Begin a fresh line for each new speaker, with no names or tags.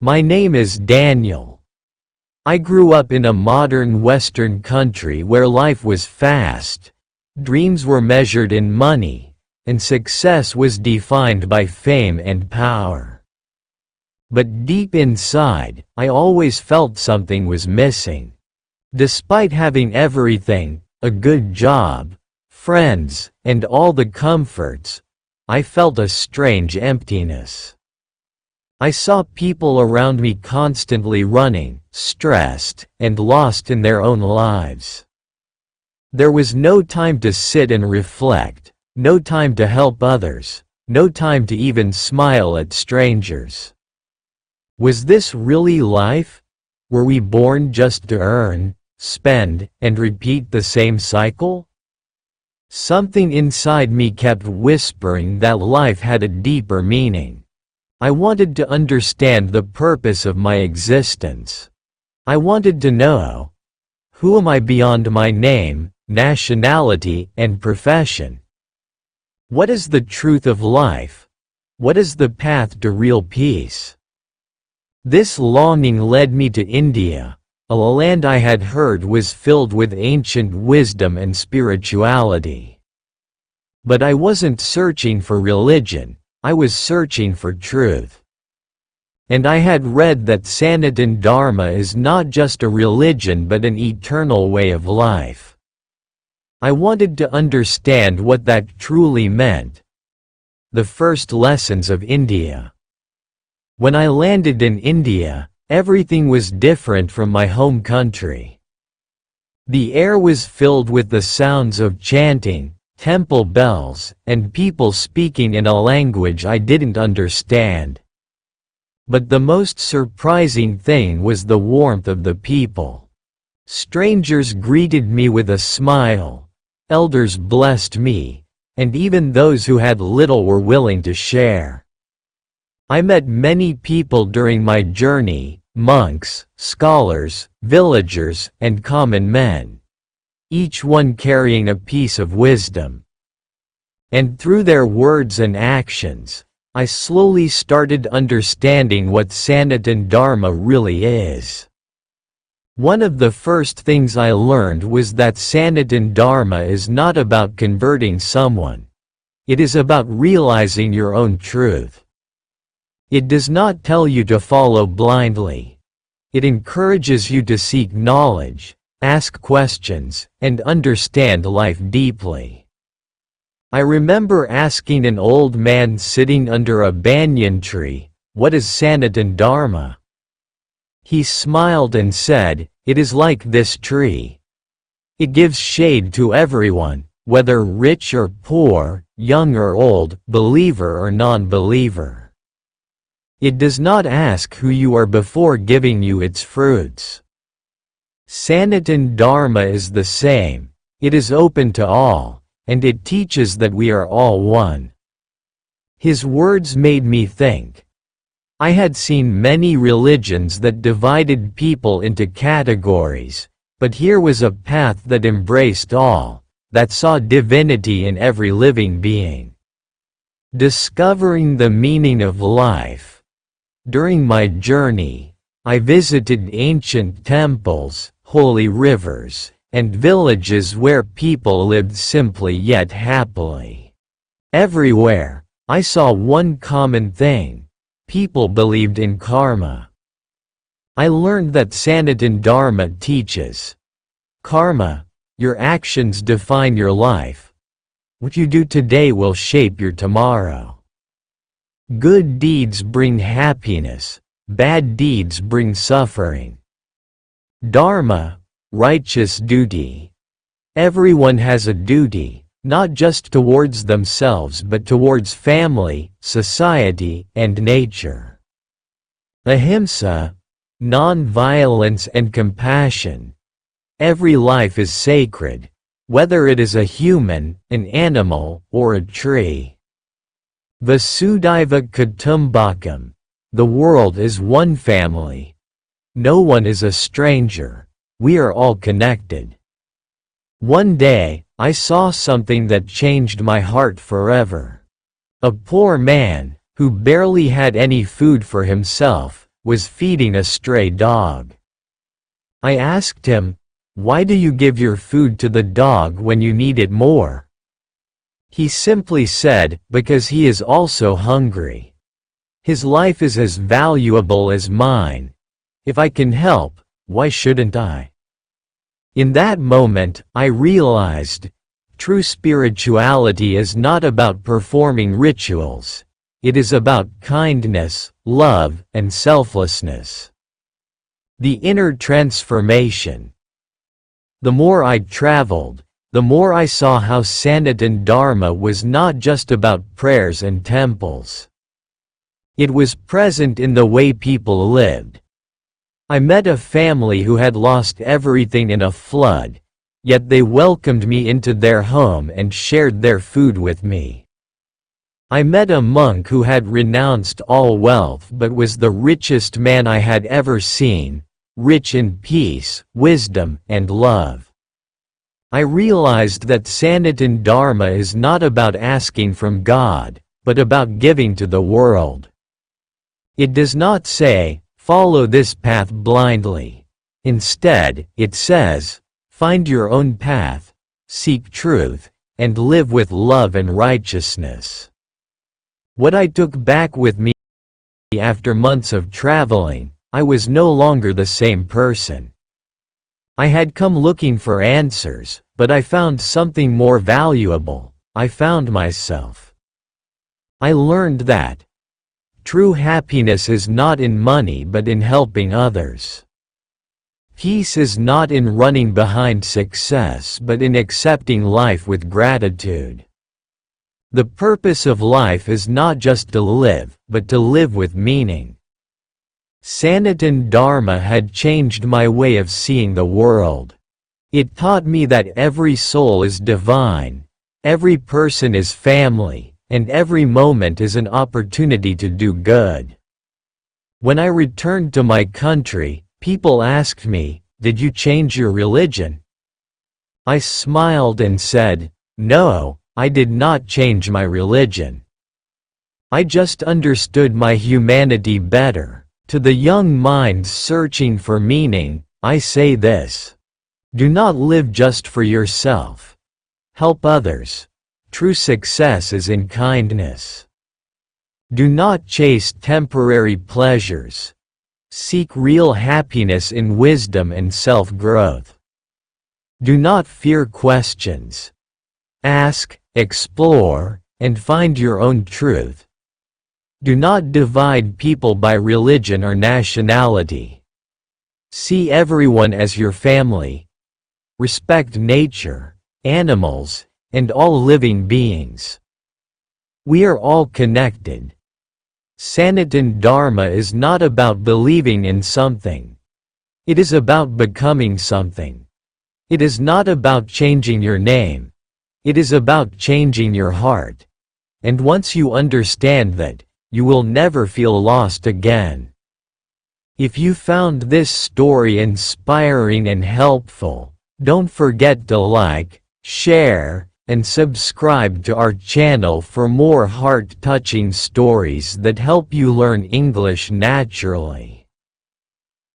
My name is Daniel. I grew up in a modern Western country where life was fast, dreams were measured in money, and success was defined by fame and power. But deep inside, I always felt something was missing. Despite having everything, a good job, friends, and all the comforts, I felt a strange emptiness. I saw people around me constantly running, stressed, and lost in their own lives. There was no time to sit and reflect, no time to help others, no time to even smile at strangers. Was this really life? Were we born just to earn, spend, and repeat the same cycle? Something inside me kept whispering that life had a deeper meaning. I wanted to understand the purpose of my existence. I wanted to know, who am I beyond my name, nationality, and profession? What is the truth of life? What is the path to real peace? This longing led me to India, a land I had heard was filled with ancient wisdom and spirituality. But I wasn't searching for religion, I was searching for truth. And I had read that Sanatana Dharma is not just a religion but an eternal way of life. I wanted to understand what that truly meant. The first lessons of India. When I landed in India, everything was different from my home country. The air was filled with the sounds of chanting, temple bells, and people speaking in a language I didn't understand. But the most surprising thing was the warmth of the people. Strangers greeted me with a smile, elders blessed me, and even those who had little were willing to share. I met many people during my journey, monks, scholars, villagers, and common men, each one carrying a piece of wisdom. And through their words and actions, I slowly started understanding what Sanatana Dharma really is. One of the first things I learned was that Sanatana Dharma is not about converting someone. It is about realizing your own truth. It does not tell you to follow blindly. It encourages you to seek knowledge, ask questions, and understand life deeply. I remember asking an old man sitting under a banyan tree, "What is Sanatana Dharma?" He smiled and said, "It is like this tree. It gives shade to everyone, whether rich or poor, young or old, believer or non-believer. It does not ask who you are before giving you its fruits." Sanatana Dharma is the same. It is open to all, and it teaches that we are all one. His words made me think. I had seen many religions that divided people into categories, but here was a path that embraced all, that saw divinity in every living being. Discovering the meaning of life. During my journey, I visited ancient temples, holy rivers, and villages where people lived simply yet happily. Everywhere, I saw one common thing. People believed in karma. I learned that Sanatana Dharma teaches karma, your actions define your life. What you do today will shape your tomorrow. Good deeds bring happiness, bad deeds bring suffering. Dharma, righteous duty. Everyone has a duty, not just towards themselves but towards family, society, and nature. Ahimsa, non-violence and compassion. Every life is sacred, whether it is a human, an animal, or a tree. Vasudhaiva Kutumbakam. The world is one family. No one is a stranger. We are all connected. One day, I saw something that changed my heart forever. A poor man, who barely had any food for himself, was feeding a stray dog. I asked him, "Why do you give your food to the dog when you need it more?" He simply said, "Because he is also hungry. His life is as valuable as mine. If I can help, why shouldn't I?" In that moment, I realized, true spirituality is not about performing rituals. It is about kindness, love, and selflessness. The inner transformation. The more I traveled, the more I saw how Sanatana Dharma was not just about prayers and temples. It was present in the way people lived. I met a family who had lost everything in a flood, yet they welcomed me into their home and shared their food with me. I met a monk who had renounced all wealth but was the richest man I had ever seen, rich in peace, wisdom, and love. I realized that Sanatana Dharma is not about asking from God, but about giving to the world. It does not say, "Follow this path blindly." Instead, it says, "Find your own path, seek truth, and live with love and righteousness." What I took back with me after months of traveling, I was no longer the same person. I had come looking for answers, but I found something more valuable. I found myself. I learned that true happiness is not in money but in helping others. Peace is not in running behind success but in accepting life with gratitude. The purpose of life is not just to live, but to live with meaning. Sanatana Dharma had changed my way of seeing the world. It taught me that every soul is divine, every person is family, and every moment is an opportunity to do good. When I returned to my country, people asked me, "Did you change your religion?" I smiled and said, "No, I did not change my religion. I just understood my humanity better." To the young minds searching for meaning, I say this: do not live just for yourself. Help others. True success is in kindness. Do not chase temporary pleasures. Seek real happiness in wisdom and self-growth. Do not fear questions. Ask, explore, and find your own truth. Do not divide people by religion or nationality. See everyone as your family. Respect nature, animals, and all living beings. We are all connected. Sanatana Dharma is not about believing in something. It is about becoming something. It is not about changing your name. It is about changing your heart. And once you understand that, you will never feel lost again. If you found this story inspiring and helpful, don't forget to like, share, and subscribe to our channel for more heart-touching stories that help you learn English naturally.